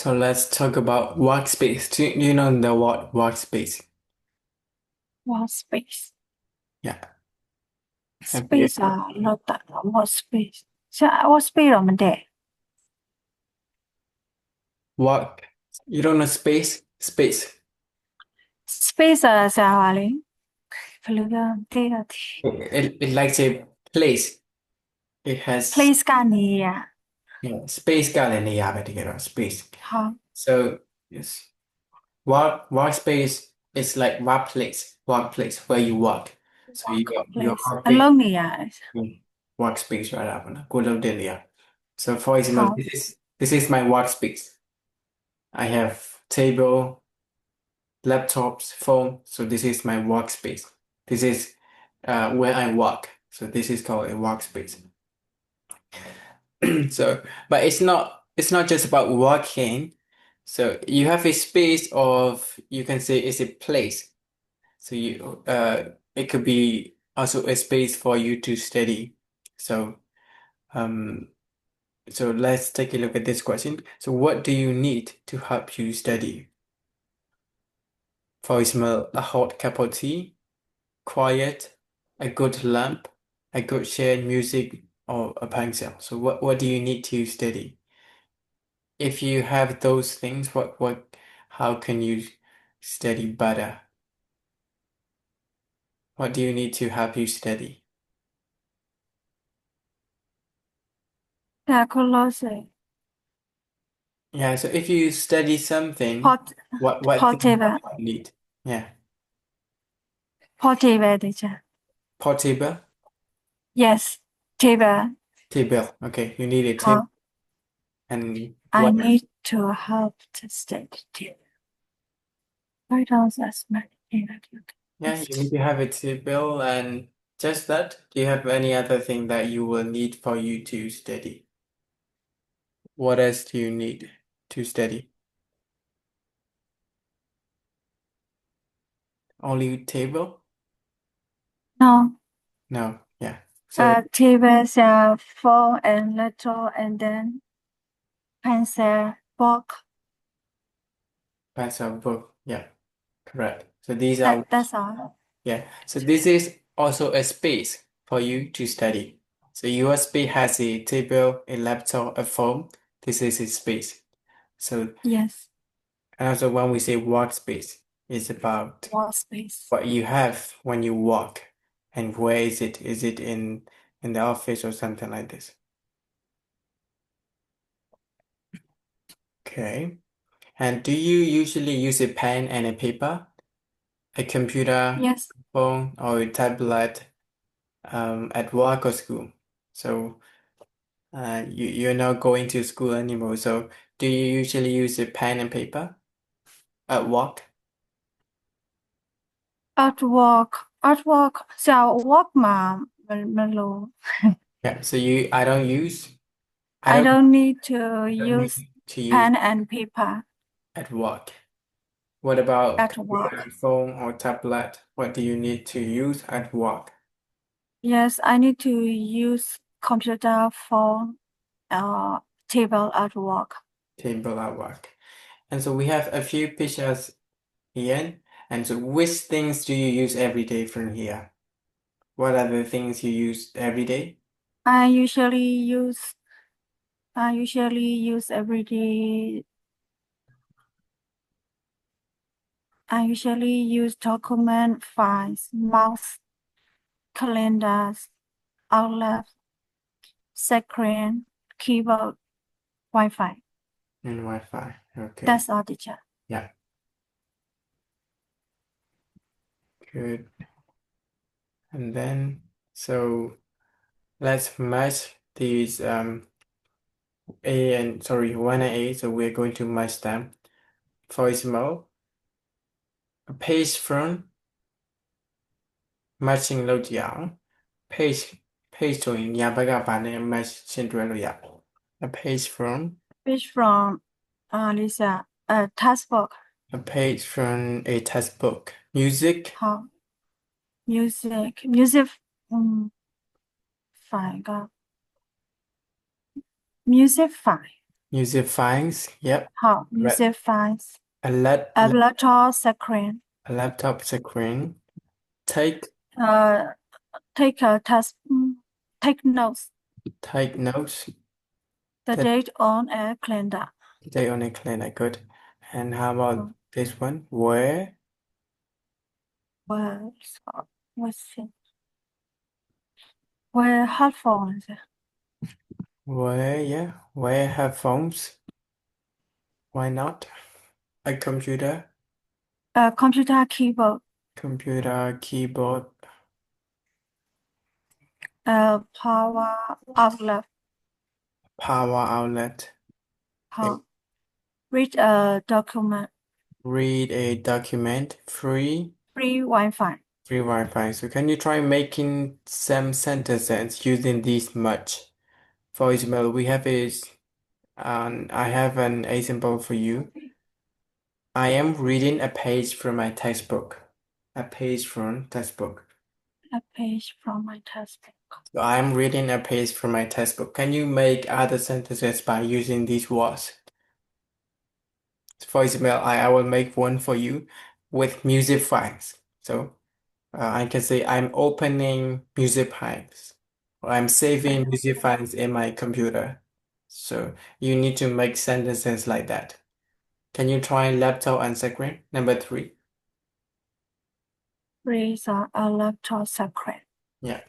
So let's talk about workspace. Do you know the word workspace? workspace Yeah. Have you space เราตัด workspace ใช่ workspace เรามันเด็ก work? You don't know space? Space. space จะอะไรพลึกเท่าที่ It likes a place. It has place การนี้space ကလည်းနေရာပဲတကယ်တော့ space. ค่ะ So yes, workspace is like workplace where you work. So you got your workplace အ workspace, လုပ်နေရ workspace ရတာပေါ့နော်ကိုလုပ်တဲ့နေရာ So for ค่ะ example, this is my workspace. I have table, laptops, phone. So this is my workspace. This is where I work. So this is called a workspace. So, but it's not just about working. So you have a space of you can say it's a place. So it could be also a space for you to study. So um so let's take a look at this question. So what do you need to help you study? For example, a hot cup of tea, quiet, a good lamp, a good shared music, or a pencil. So what do you need to study? If you have those things, how can you study better? What do you need to help you study? แต่คนเราใส่ Yeah, so if you study something, port what thing do portable you need? Yeah, portable 的จ้ะ portable yes table table. Okay, you need a ค่ะ table and I what? need to help to study why don't as many Yeah, you need to have a table and just that. Do you have any other thing that you will need for you to study? What else do you need to study? Only table? no No, yeah. So tables phone and laptop and then pencil book pencil book, yeah, correct. So these are that's all yeah. So this is also a space for you to study. So your space has a table, a laptop, a phone. This is a space. So yes and also when we say workspace, it's about workspace what you have when you work and where is it? Is it in the office or something like this? Okay. And do you usually use a pen and a paper, a computer, yes phone, or a tablet at work or school? So you're not going to school anymore. So do you usually use a pen and paper at work? artwork จะเอา work มามันรู้ Yeah. So I I don't don't need to don't need use to use pen and paper at work. What about at computer, work. phone, or tablet? What do you need to use at work? Yes, I need to use computer for uh table at work. Table at work. And so we have a few pictures here. And so which things do you use every day from here? What are the things you use every day? I usually use every day. I usually use document files, mouse, calendars, Outlook, screen, keyboard, Wi-Fi. And Wi-Fi. Okay. That's all, teacher. Yeah. Good. And then so let's match these A and sorry 1 and A. So we're going to match them. For example, a page from matching လုပ်ကြည့်အောင် page page ဆိုရင်ညာဘက်ကဘာနဲ့ match ရှင်းတွဲလို့ရ a page from Page from Lisa, textbook. a page from a textbook music How music file ก็ music file Music files. Yep. How Right. music files. A let, A laptop screen. a laptop screen. Take Uh, take a task. Take notes. take notes. The The date on a calendar. day on a calendar. Good. And how about Uh, this one? Where? Well, what's it? Wear headphones. Where? Yeah. Where headphones? Why not? A computer. A computer keyboard. Computer keyboard. A power outlet. Power outlet. Okay. How read a document. Read a document. Free Wi-Fi. Free Wi-Fi. So can you try making some sentences using this much? For example, we have is, I have an example for you. I am reading a page from my textbook. A page from textbook. A page from my textbook. So I am reading a page from my textbook. Can you make other sentences by using these words? For example, I will make one for you with music files. So I can say I'm opening music files or I'm saving music files in my computer. So you need to make sentences like that. Can you try laptop and screen? Number three. Read a laptop screen. Yeah.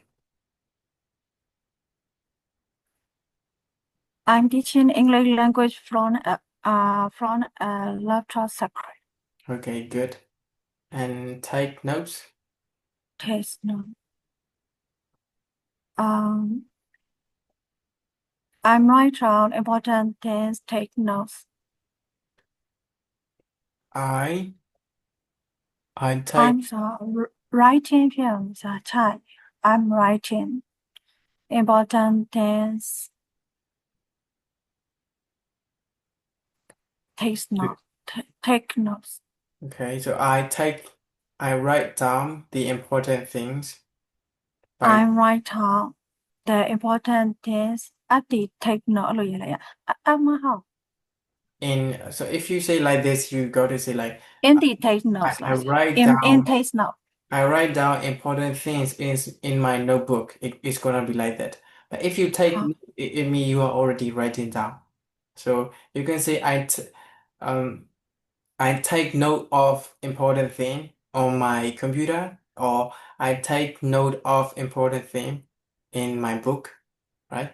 I'm teaching English language from a laptop screen. Okay, good. And take notes. Taste note. Um, I'm write down important things. Take notes. I I take I'm writing films. Type. I'm writing important things. Take notes. Take notes. okay, so I write down the important things by I'm write down the important things at the take note လို့ရေးလိုက်ရအမဟုတ် in so if you say like this, you got to say like in the take notes I လား write in down take note I write down important things in my notebook. It's gonna be like that. But if you take ဟုတ် it means you are already writing down. So you can say um I take note of important thing on my computer, or I take note of important thing in my book, right?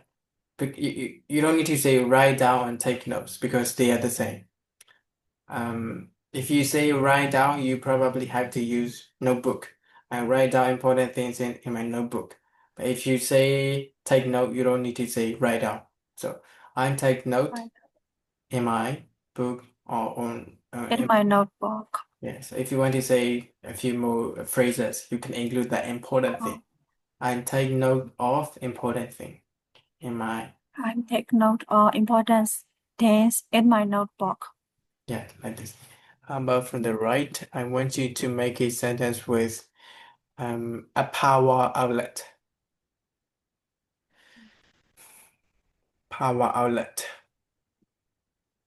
But you don't need to say write down and take notes because they are the same. If you say write down, you probably have to use notebook. I write down important things in my notebook. But if you say take note, you don't need to say write down. So I take note right. in my book or on In my notebook yes. If you want to say a few more phrases, you can include that important thing. I take note of important thing in my I take note of important things in my notebook. yeah, like this. How about from the right? I want you to make a sentence with a power outlet. Power outlet.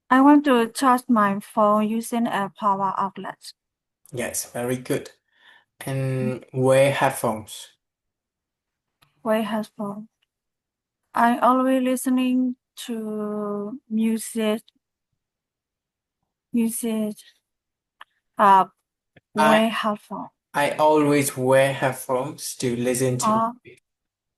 I want to charge my phone using a power outlet. Yes, very good. And wear headphones. Wear headphone. I always listening to music. Uh, I wear headphone. I always wear headphones to listen to. Uh,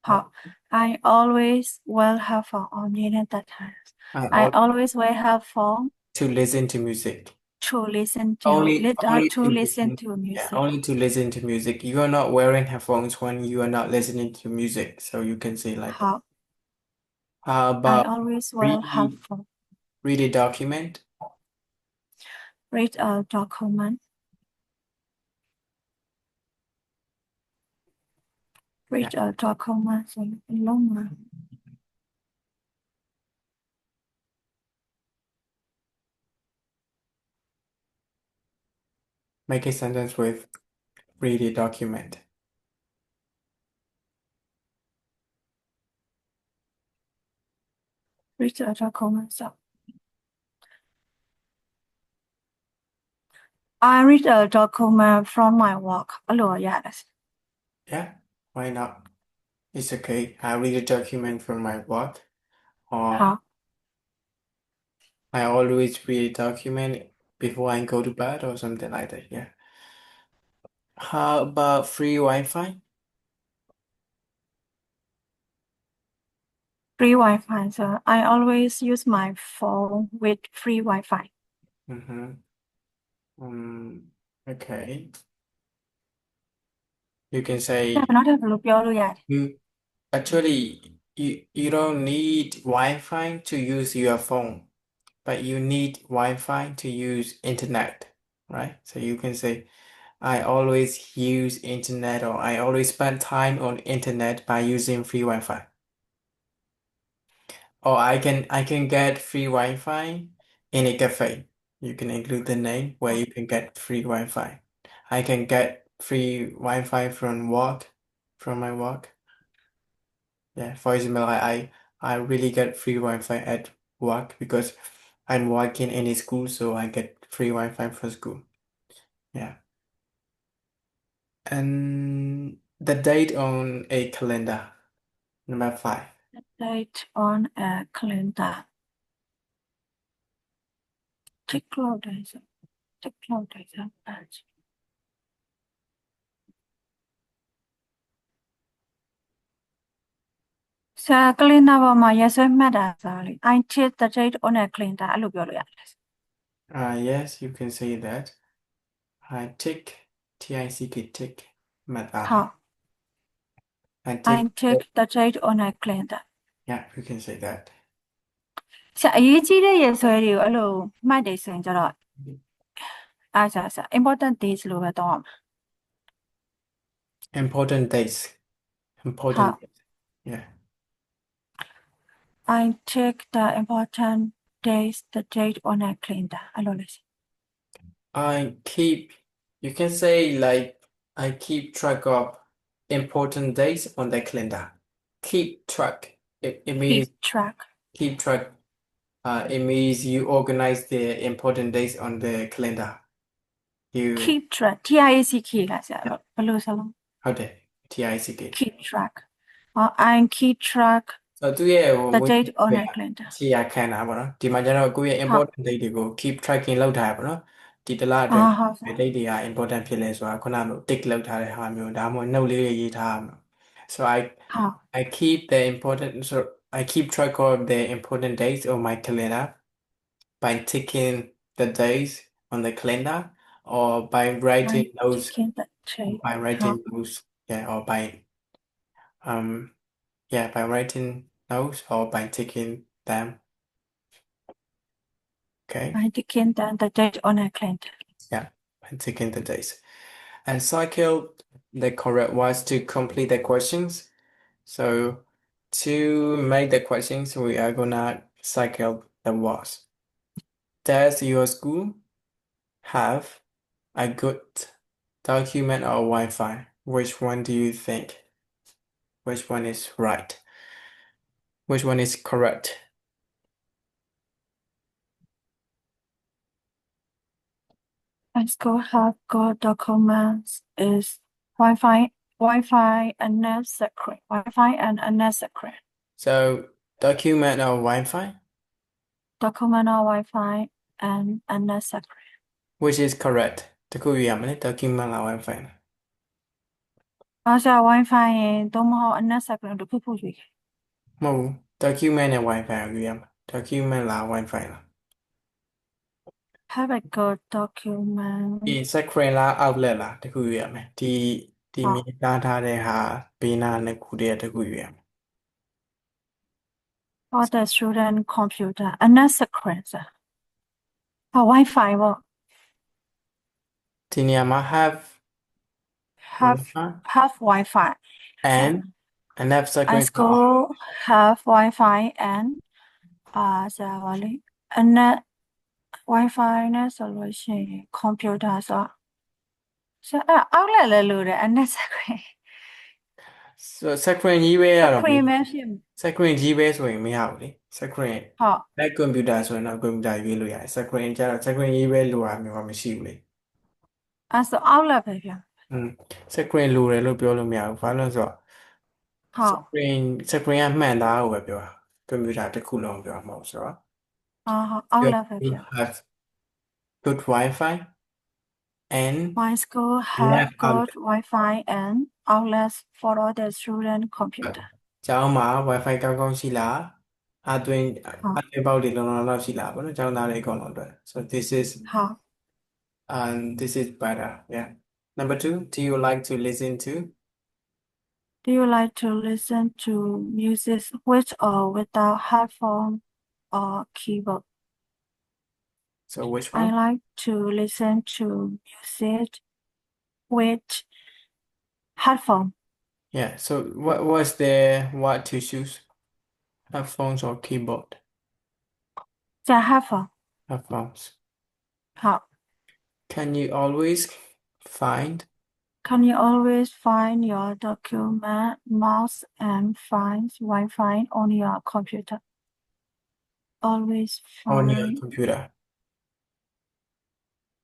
how I always wear headphone on internet times. I I al always wear headphone to listen to music. to listen to Only to to listen listen. to Yeah, music. only to listen to music. You are not wearing headphones when you are not listening to music, so you can say like that. How How I about always wear read headphone. read a document? Read a document. Yeah, Read a document. Longer. make a sentence with read a document. Read a document. So I read a document from my work အဲ့လိုရတယ် Yeah, why not? It's okay. I read a document from my work, or ဟုတ် I always read a document before I go to bed or something like that. Yeah. How about free Wi-Fi? free Wi-Fi so I always use my phone with free Wi-Fi Mm-hmm. Okay. You can ဒါ say နောက်ထပ်ဘယ်လိုပြောလို့ရတယ် you actually you don't need Wi-Fi to use your phone, but you need Wi-Fi to use internet, right? So you can say I always use internet or I always spend time on internet by using free Wi-Fi. Or I can get free Wi-Fi in a cafe. You can include the name where you can get free Wi-Fi. I can get free Wi-Fi from my work. Yeah, for example, I really get free Wi-Fi at work because I'm working in a school, so I get free Wi-Fi for school. Yeah. And the date on a calendar, number 5. date on a calendar တစ် cloud days တစ် cloud days ဆာ calendar ပေါ်မှာရက်စွဲမှတ်တာဆိုလေ I take the date on a calendar အဲ့လိုပြောလို့ရတယ် Yes, you can say that. I tick, T-I-C-K, tick, mat ဟုတ် I I tick, take the date on a calendar yeah, you can say that. ဆရာအရေးကြီးတဲ့ရက်စွဲတွေကိုအဲ့လိုမှတ်တယ်ဆိုရင်ကျတော့အားဆာ important days လို့ပဲတောင်းရမှာ Important days, ဟုတ် important days. Yeah. I take the important days the date on a calendar အဲ့လိုလေ I keep, you can say like, I keep track of important days on the calendar. Keep track. It means keep track keep track. It means you organize the important days on the calendar. You, keep track TIACK လားဆရာဘယ်လိုစလုံး how the TICK. keep track I keep track သူ့ရဲ့ဟို the မွေး date on နေ့ a calendar ခြေရာခံတာပေါ့နော်ဒီမှာကျတော့ကိုယ့်ရဲ့ ဟုတ် important date တွေကို keep tracking လုပ်ထားရပေါ့နော်ဒီတစ်လအတွအာင်းဟုတ်ဆရာ ဘယ် date တွေက important ဖြစ်လဲဆိုတာခုနကလို tick လုပ်ထားတဲ့ဟာမျိုးဒါမှမဟုတ် note လေးတွေရေးထားရမှာ soဟုတ် I keep the important so I keep track of the important dates on my calendar by ticking the days on the calendar or by I writing notes taking the or date by ဟုတ် writing notes yeah or by um yeah by writing notes or by ticking them. Okay. I taking the date on a calendar Yeah, and taking the days. And cycle, the correct was to complete the questions. So to make the questions, we are gonna cycle the words. Does your school have a good document or Wi-Fi? Which one do you think? Which one is right? Which one is correct? My school have got documents is Wi-Fi and net secret Wi-Fi and a net secret So document or Wi-Fi? document or Wi-Fi and a net secret Which is correct? တခုရရမယ်လေ document လား Wi-Fi လား အားဆရာ Wi-Fi ရင်သို့မဟုတ် a net secret တို့ဖြစ်ဖို့ရွေး မဟုတ်ဘူး document နဲ့ Wi-Fi ကိုယူရမှာ document လား Wi-Fi လား have a good document ဒီ screen လား outlet လားတခုယူရမယ်ဒီမြင်သားထားတဲ့ဟာဘေးနားနှစ်ခုတည်းတခုယူရမယ် for the student computer a net secret Wi-Fi ပေါ့ ဒီနေရာမှာ have Wi-Fi and enough I screen ဆို school have Wi-Fi and ဆရာပါလေ a net Wi-Fi နဲ့ဆိုလို့ရှိရင် computer ဆိုဆရာ outlet လည်းလိုတယ် a net secret so screen ကြီးပဲရတော့မ screen ရ ပဲဖြစ်မယ် screen ကြီးပဲဆိုရင်မရဘူးလေ screen ဟုတ် back computer ဆိုရင်တော့ computer ရွေးလို့ရတယ် screen ကျတော့ screen ကြီးပဲလိုတာမျိုးကမရှိဘူးလေ အဲ့ဆို outlet ပဲဗျอืม screen လိုတယ်လို့ပြောလို့မရဘူးဘာလို့လဲဆိုတော့ ဟုတ် screen ကမှန်သားကိုပဲပြောတာကွန်ပျူတာတစ်ခုလုံးပြောမှာမဟုတ်ဆိုတော့ ဟုတ် you outlet ပဲyou ဗျ have good Wi-Fi and My school have lab good outlet Wi-Fi and outlets for all the student computer ကျောင်းမှာ Wi-Fi ကောင်းကောင်းရှိလားအသွင်ပေါက်တွေလုံးလုံးလောက်ရှိလားပေါ့နော်ကျောင်းသားတွေအကုန်လုံးအတွက် so this is ဟုတ် and this is better yeah number two do you like to listen to Do you like to listen to music with or without headphone or keyboard? so which I one like to listen to music with headphone. yeah so what was there what to choose headphones or keyboard 在 headphone. headphones 好 can you always find Can you always find your document, mouse, and find Wi-Fi on your computer? Always on your find computer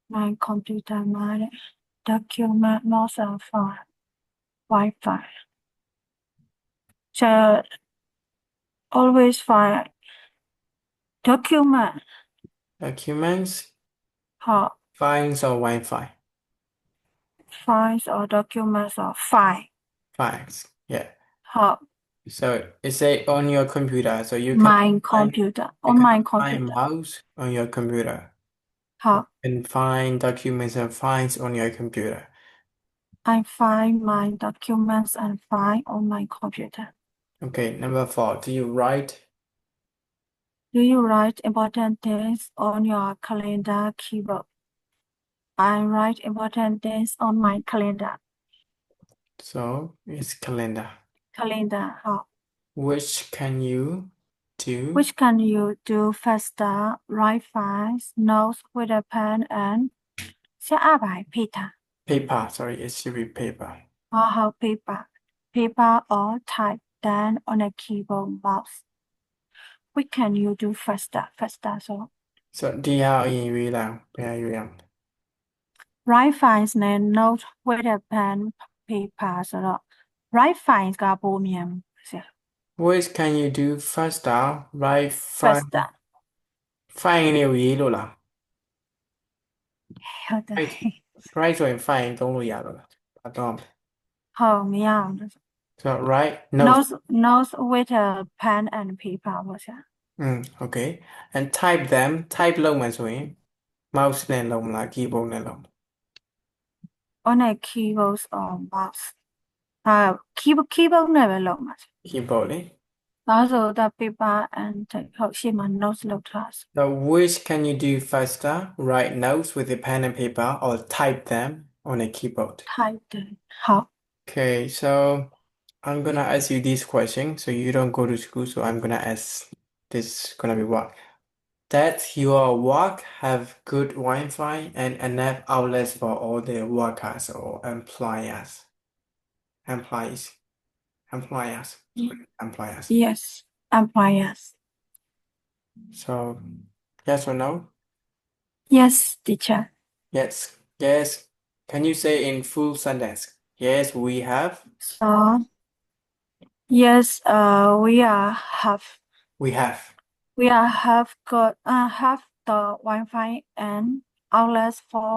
my computer, my document, mouse, and find Wi-Fi. So always find document. documents Hot files or Wi-Fi files or documents or file. files yeah Hot so it say on your computer so my find computer you on can my find computer. mouse on your computer Hot and find documents and files on your computer. I find my documents and file on my computer. Okay, number four. Do you write? Do you write important things on your calendar keyboard? I write important things on my calendar. So it's calendar. Calendar. Hot. Which can you do? Which can you do faster? Write files, notes with a pen and 写二百 Peter. Paper. Sorry, it should be paper. Or paper or type than on a keyboard mouse. What can you do faster? So So D R E V lang. P-I-U-M. write files နဲ့ note with a pen paper ဆိုတော့ write files ကပိုမြန်ဆရာ Which can you do faster? Write faster file နေကိုရေးလို့လားဟုတ်တယ် Write write ဆိုရင် file သုံးလို့ရတော့လားဘာတော့ ဟုတ်မရအောင်လို့ So write notes. notes with a pen and paper ပေါ့ဆရာ Okay. And type them. Type လုပ်မှဆိုရင် mouse နဲ့လုပ်မလား keyboard နဲ့လုပ်မလား on a keyboard or mouse keyboard နဲ့ပဲလုပ်မှာ keyboard လေ ဒါဆိုတော့ paper and ဟုတ်ရှေ့မှာ notes လုပ်ထားဆို So which can you do faster? Write notes with a pen and paper or type them on a keyboard? type တယ်ဟုတ် Okay, so I'm gonna ask you this question. So you don't go to school, so I'm gonna ask this gonna be what? That your work have good Wi-Fi and enough outlets for all the workers or employers. Employees. Employers. Sorry, employers. yes employers So yes or no? yes teacher Yes. Yes. Can you say in full sentence? Yes, we have. so yes we are have We have. we are have got have the Wi-Fi and outlets for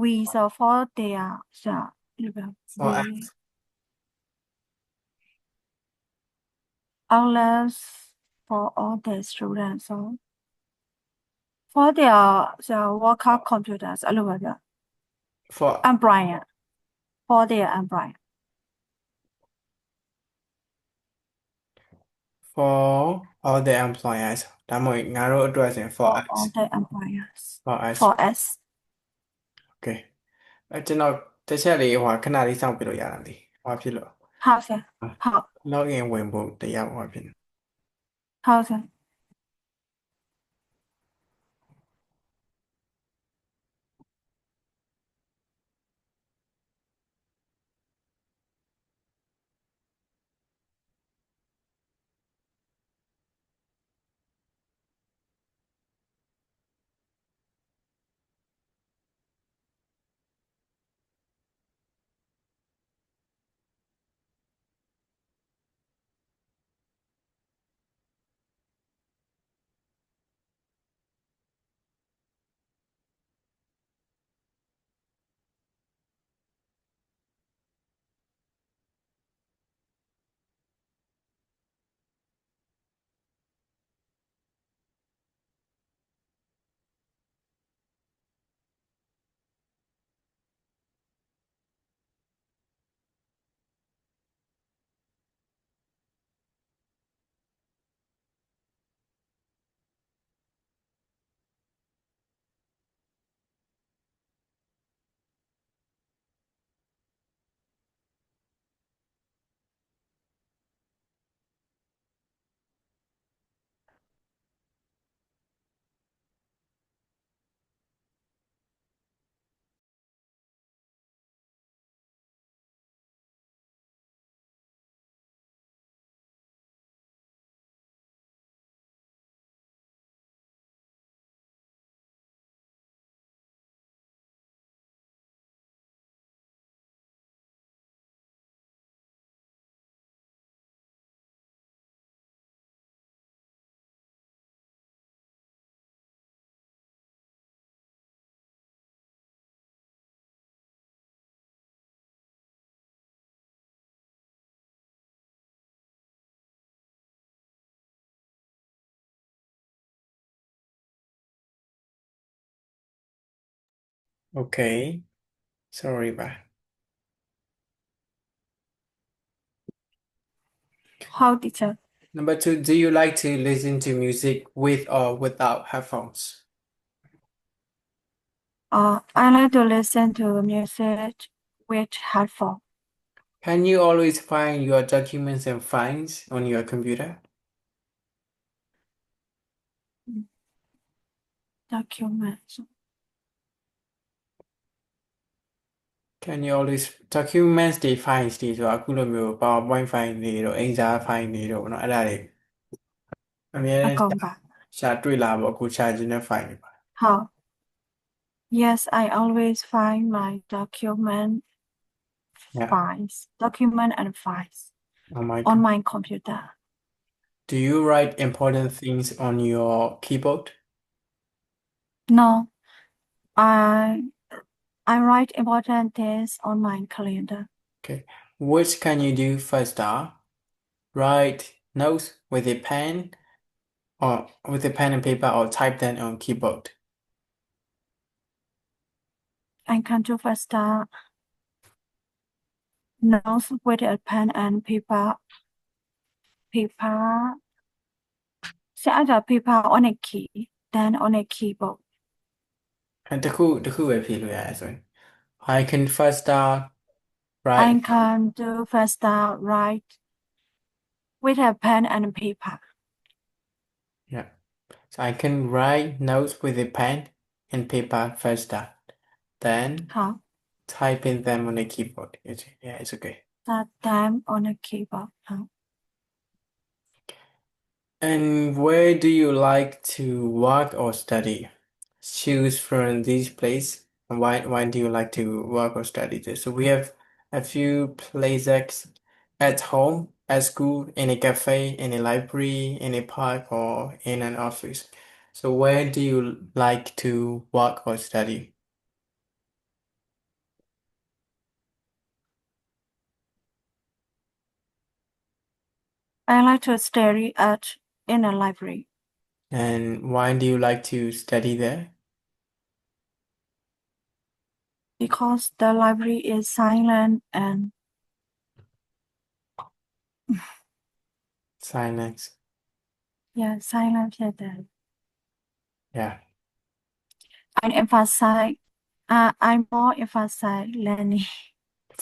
we so for their so For we outlets for all the students so for their so worker computers အဲ့လိုပဲပြ for employer for their employer for all the employers ဒါမှမဟုတ်ငါတို့အတွက်ဆိုရင် for for us all the employers for us for us okay ကျွန်တော်တစ်ချက်လေးခဏလေးစောင့်ပြလို့ရတာလေဖြစ်လို့ဟုတ်ဆရာဟုတ် login ဝင်ဖို့တရားဖြစ်နေဟုတ်ဆရာ Okay. Sorry, bye. How teacher? Number two, do you like to listen to music with or without headphones? I like to listen to music with headphone. Can you always find your documents and files on your computer? Documents. Can you always documents တွေ files တွေဆိုတာအခုလိုမျိုး PowerPoint file တွေတို့ Excel file တွေတို့เนาะအဲ့ဒါတွေအများအနဲ့ကုန်ပါရှာတွေ့လာပေါ့အခုရှာခြင်းတဲ့ file တွေပါ ဟုတ် Yes, I always find my Yeah. document and files Oh my on God. my computer. Do you write important things on your keyboard? No, I I write important things on my calendar. Okay. Which can you do faster? Write notes with a pen or with a pen and paper or type them on keyboard. I can do faster notes with a pen and paper. Set the paper on a key, then on a keyboard. And တစ်ခုပဲဖြေလို့ရတယ်ဆိုရင် I can faster write I can do faster write with a pen and paper. yeah. So I can write notes with a pen and paper faster than 好 typing them on a keyboard. Yeah, it's okay. set them on a keyboard. 好 And where do you like to work or study? Choose from these places. Why do you like to work or study this? So we have a few places at home, at school, in a cafe, in a library, in a park, or in an office. So where do you like to work or study? I like to study in a library And why do you like to study there? because the library is silent and Silence. yeah, silentဖြစ်တယ် Yeah. I more emphasize learning.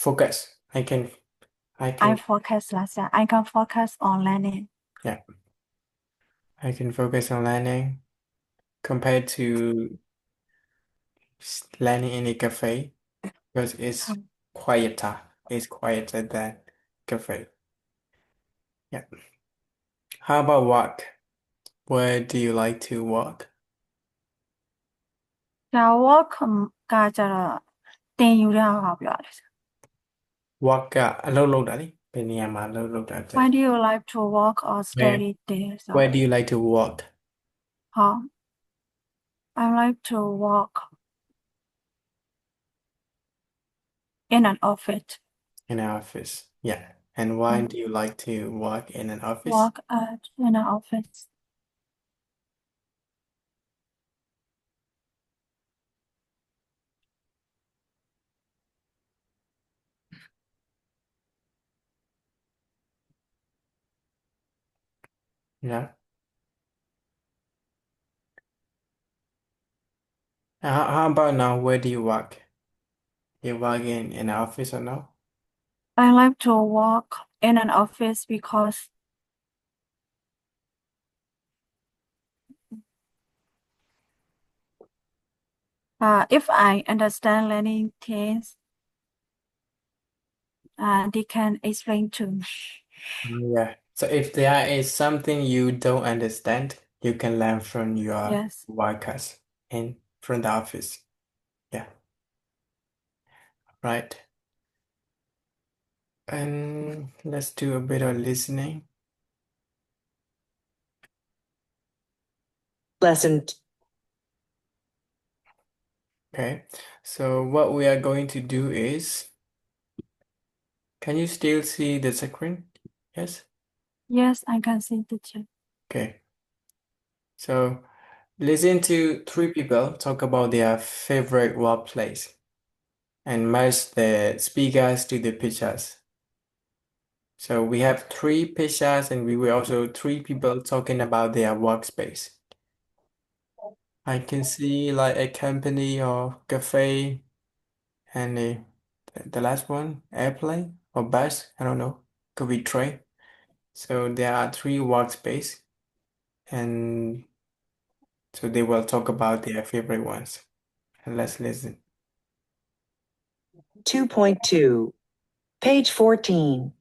Focus. I I can, focus last time. I can focus on learning. yeah. I can focus on learning compared to learning in a cafe because it's ဟုတ် quieter. It's quieter than cafe. Yeah. How about work? Where do you like to work? ဒါ work ကကြတော့တင်ယူတဲ့ဟာပြောတယ် Work ကအလုပ်လုပ်တာလေဘယ်နေရာမှာအလုပ်လုပ်တာတဲ့ Why do you like to work or Where study there? So, Where do you like to work? 好 I like to work in an office. In an office. Yeah. And why do you like to work in an office? Work in an office. Yeah. How about now? Where do you work? You work in an office or no? I like to work in an office because if I understand learning things, they can explain to me. Yeah. So if there is something you don't understand, you can learn from your Yes. workers in from the office. Yeah. Right. And let's do a bit of listening. Lesson Okay. So what we are going to do is, can you still see the screen? Yes? Yes, I can see the chat. Okay. So Listen to three people talk about their favorite workplace and match the speakers to the pictures. So we have three pictures and we were also three people talking about their workspace. I can see like a company or cafe and the last one, airplane or bus, I don't know, could be train. So there are three workspace and so they will talk about their favorite ones. And let's listen. 2.2, page 14,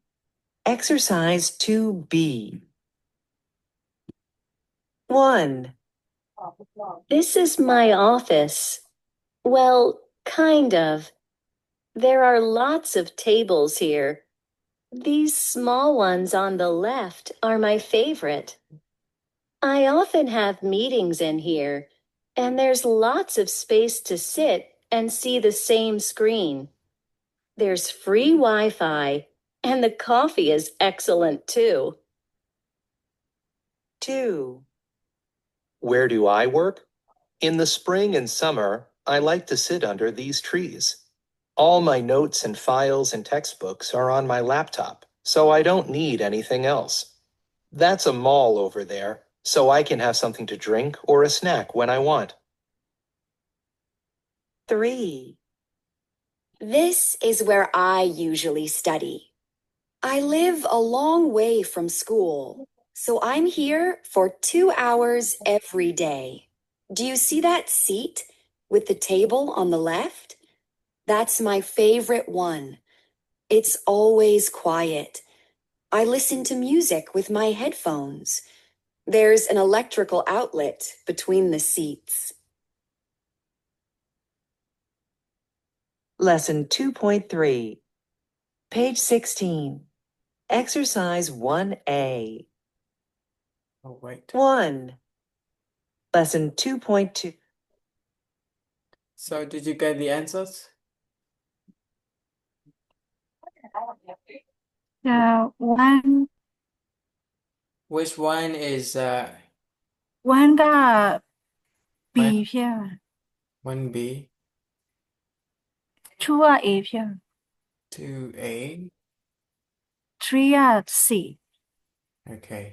exercise 2B. 1. This is my office. Well, kind of. There are lots of tables here. These small ones on the left are my favorite. I often have meetings in here, and there's lots of space to sit and see the same screen. There's free Wi-Fi, and the coffee is excellent too. 2. Where do I work? In the spring and summer, I like to sit under these trees. All my notes and files and textbooks are on my laptop, so I don't need anything else. That's a mall over there, so I can have something to drink or a snack when I want. 3. This is where I usually study. I live a long way from school, so I'm here for 2 hours every day. Do you see that seat with the table on the left? That's my favorite one. It's always quiet. I listen to music with my headphones. There's an electrical outlet between the seats. Lesson 2.3, page 16, exercise 1A. Oh, wait. 1. Lesson 2.2. So did you get the answers? one Which one is one กับ B one เพียง 1B, two อ่ะ A เพียง 2A? three อ่ะ C Okay,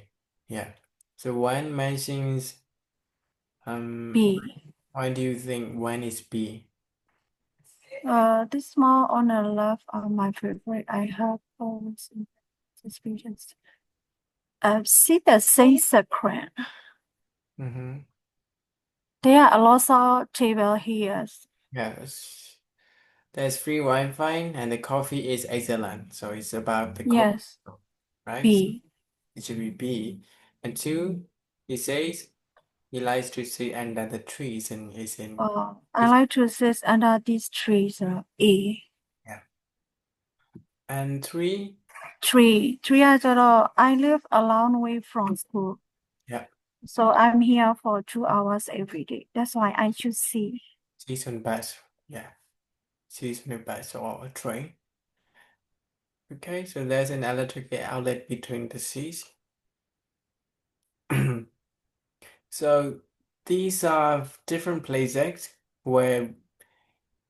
yeah. So one mentions B why do you think one is B? this small on the left are my favorite. I have all suspicions. See the same screen. Mm-hmm. There are lots of table here. Yes. There's free Wi-Fi and the coffee is excellent. So it's about the coffee, Yes, right? So B. it should be B. And two, he says he likes to sit under the trees and is in I like to sit under these trees. A. yeah. And three, Three. I live a long way from school. yeah, So I'm here for 2 hours every day. That's why I choose C. she's on bus. Yeah, she's on a bus or a train. Okay, so there's an electrical outlet between the seats. So these are different places where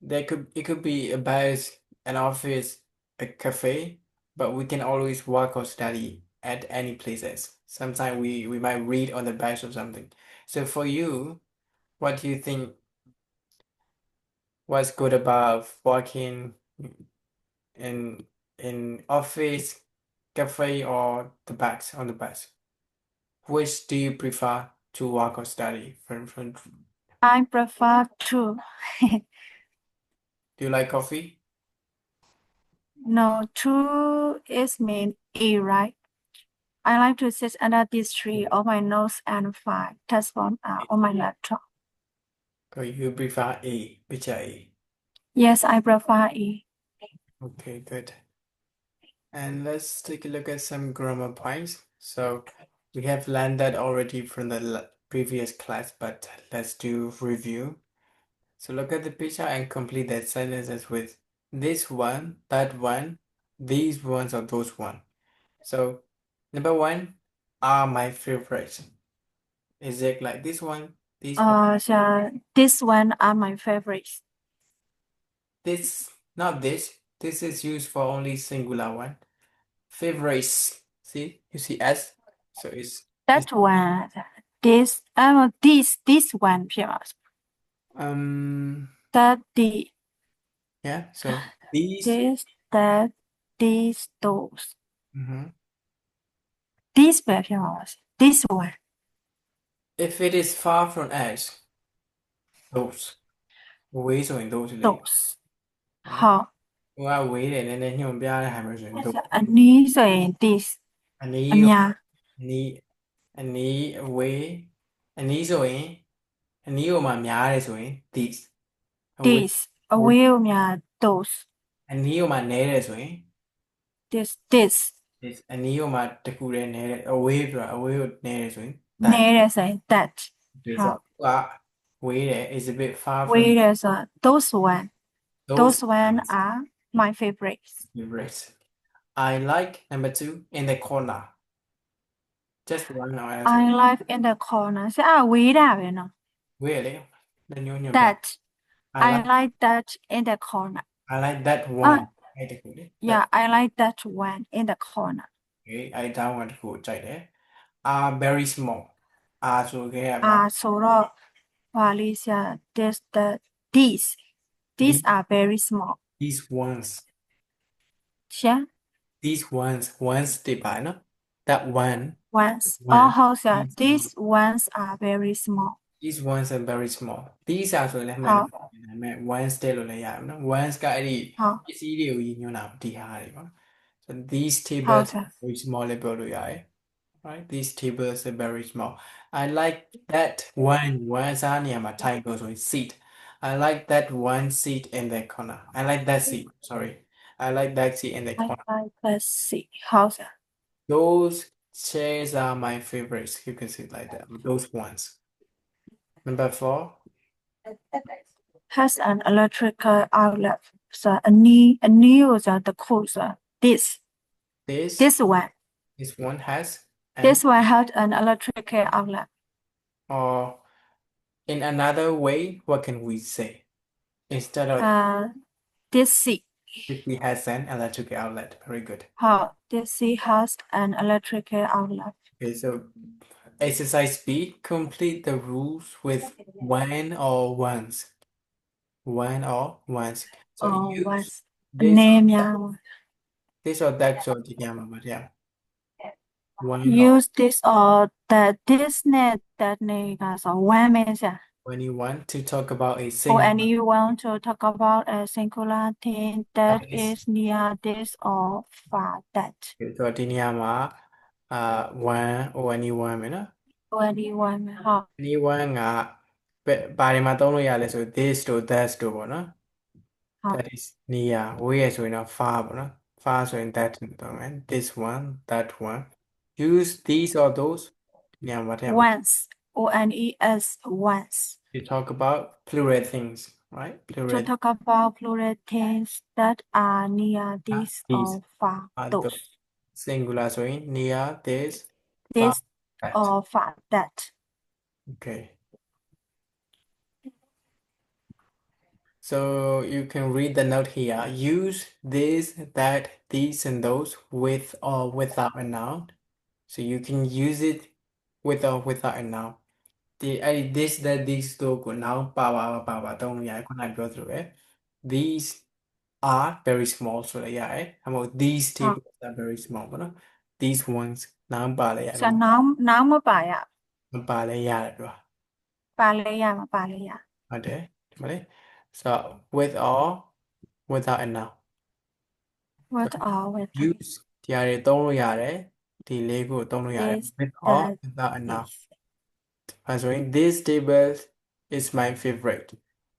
it could be a bus, an office, a cafe, but we can always work or study at any places. Sometimes we might read on the bus or something. So for you, what do you think was good about working in office, cafe, or the bus on the bus? Which do you prefer to work or study? I prefer to. Do you like coffee? No, two is mean A, right? I like to sit under this tree on my nose and file test one on my laptop. So you prefer A, which are A? Yes, I prefer A. Okay, good. And let's take a look at some grammar points. So we have learned that already from the previous class, but let's do review. So look at the picture and complete that sentences with this one, that one, these ones, or those one. So number one are my favorites. Is it like this one? These one. So this one are my favorites. This, not this. This is used for only singular one. Favorites. See, you see S. So it's That one, this one ဖြစ်မှာ that the yeah. So these. this that these those Mhm. this ပဲဖြစ်မှာပါ this one If it is far from S, those. ဝေးဆိုရင် those လေ those နော် ဟုတ် ဟိုကဝေးတယ်နည်းနည်းညွှန်ပြတဲ့ဟာမျိုးဆိုရင် those အနီးဆိုရင် this အနီး အများ အနီးအနီးအဝေးအနီးဆိုရင်အနီးကိုမှများတယ်ဆိုရင် these အဝေး this အဝေးကိုများ those အနီးကိုမှနည်းတယ်ဆိုရင် this this အနီးကိုမှတစ်ခုတည်းနည်းတယ်အဝေးပြောအဝေးကိုနည်းတယ်ဆိုရင် that နည်းတယ်ဆိုရင် that ဒီ ဟု ဆို တ် ကဝေးတယ် is a bit far ဝေး from တယ်ဆို those one those those one are my favorites favorites I like number 2 in the corner just one now answer I like in the corner ဆရာဝေးတာပဲနော် ဝေးလေလက်ညှိုးညွှန်ပြ that I I like like that in the corner I like that Ah, one အဲ့တခုလေ yeah I like that one in the corner okay I that one တခုကိုကြိုက်တယ် are very small are ဆိုခဲ့ရပါ ဆိုတော့ဘာလေးဆရာ this the these these are very small these ones ရှမ်း these ones တွေပါနော် that one ones one ဟုတ်ဆရာ these these ones are very small these ones are very small these are ဆိုရင်လည်းမှ ဟု န် တ် တယ်ဒါပေမဲ့ ones တဲ့လို့လည်းရတယ်နော် ones ကအဲ့ဒီ ဟုတ် ပစ္စည်းတွေကိုရည်ညွှန်းတာဒီဟာတွေပေါ့ so these ဟုတ် tables ဆရာ very small လည်းပြောလို့ရတယ် right these tables are very small I like that one စားနေရာမှာ title ဆိုရင် seat I like that one seat in the corner I like that seat sorry I like that seat in the I corner like that see ဟုတ်ဆရာ those chairs are my favorites you can see it like that those ones number 4 has an electrical outlet ဆိုအနီးကိုဆိုတခုဆို this this one this one has an this one has an electrical outlet or in another way what can we say instead of this seat it has an electric outlet very good ဟုတ် this seat has an electrical outlet okay so exercise B complete the rules with when or once when or once so use once အ this နည်းများ this or that ဆိုဒီညမှာမတရား when or use this or that this နဲ့ that နဲ့ကဆို one ပဲဆရာ when you want to talk about a or single and you want to talk about a singular thing that is is near this or far that ဆိုတော့ဒီနေရာမှာone or anyone မယ်နော် or anyone ဟုတ် anyone ကဘာတွေမှာသုံးလို့ရလဲဆို this တို့ that တို့ပေါ့နော် ဟုတ် that is near ဝေးရဆိုရင်တော့ far ပေါ့နော် far ဆိုရင် that လို့သုံးမယ် this one that one use these or those ညမှာတဲ့ once ONES once you talk about plural things right to plural talk about plural things that are near this these or far are those those singular ဆိုရင် near this far this that or far that okay so you can read the note here use this that these and those with or without a noun so you can use it with or without a noun ဒီအဲ့ဒီ this that these တို့ကို noun ပါသုံးလို့ရတယ်ခုနကပြောသလိုပဲ these are very small ဆိုလည်းရတယ်ဒါမှမဟုတ် these ဟုတ် tables are very small ပေါ့နော် these ones noun ပါလည်းရတ ဆို ယ် နောင်မပါရ မပါလည်းရတယ်သူက ပါလဲရမပါလဲရ ဟုတ်တယ်ဒီမှာလေ so with or without a noun what are with use ဒီဟာတွေသုံးလို့ရတယ်ဒီလေးကိုသုံးလို့ရတယ် this with or that without a noun this အဲဆိုရင် this table is my favorite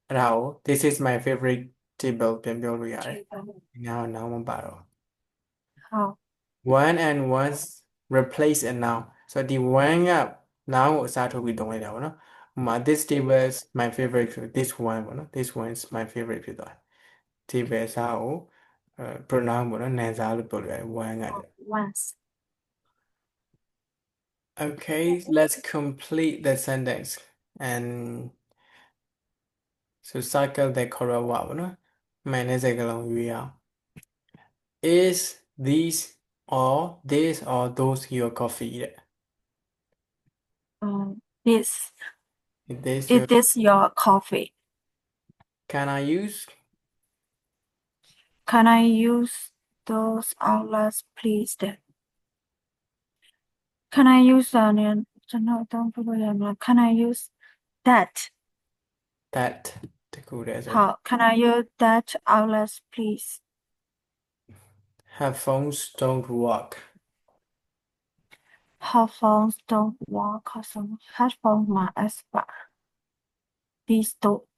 အဲ့ဒါကို this is my favorite table ပြန်ပြောလို့ရတယ်ဒီနားမပါတော့ ဟုတ် one and once replace a noun ဆိုတော့ဒီ one က noun ကိုအစားထိုးပြီးသုံးလိုက်တာပေါ့နော်ဥပမာ this table is my favorite ဆို this one ပေါ့နော် this one is my favorite ဖြစ်သွားတယ် table အစားကိုpronoun ပေါ့နော်နာမ်စားလို့ပြောလို့ရတယ် one က once okay let's complete the sentence and so circle the correct word ပေါ့နော်မှန်တဲ့စကားလုံးရွေးအောင် is these or this or those your coffee တဲ့ This is this your it is your coffee. can I use Can I use those outlets, please? Can I use don't Can I use that? that တခုတည်းဆို How can I use that outlets, please? headphones don't work Headphones don't work. Some headphones မှာ S ပါ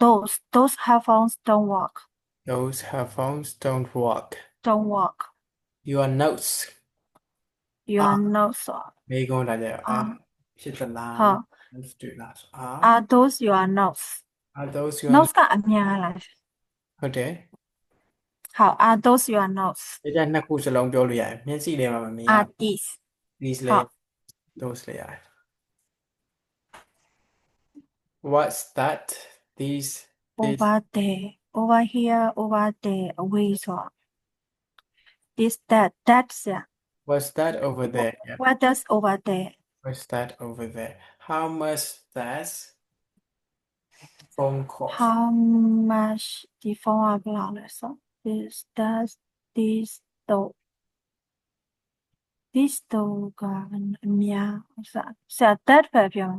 those headphones don't work. those headphones don't work Don't work. your notes Your notes မိကုန်းလာကြအာဖြစ်သလား How notes တွေ့လားဆိုအာ are those your notes? are those your Notes ကအများလား ဟုတ်တယ် How are those your notes? ဒီကနှစ်ခုစလုံးပြောလို့ရတယ်မျက်စိထဲမှာမမြင်ရ Are these? these လေ How those လေရတယ် what's that these this over there, over here, over there, away ဆို this that's what's that over there yeah what does over there? what's that over there how much does phone cost How much ဒီ phone ကဘယ်လောက်လဲဆို this does this though this though ကအများဆရာ that ပဲပြော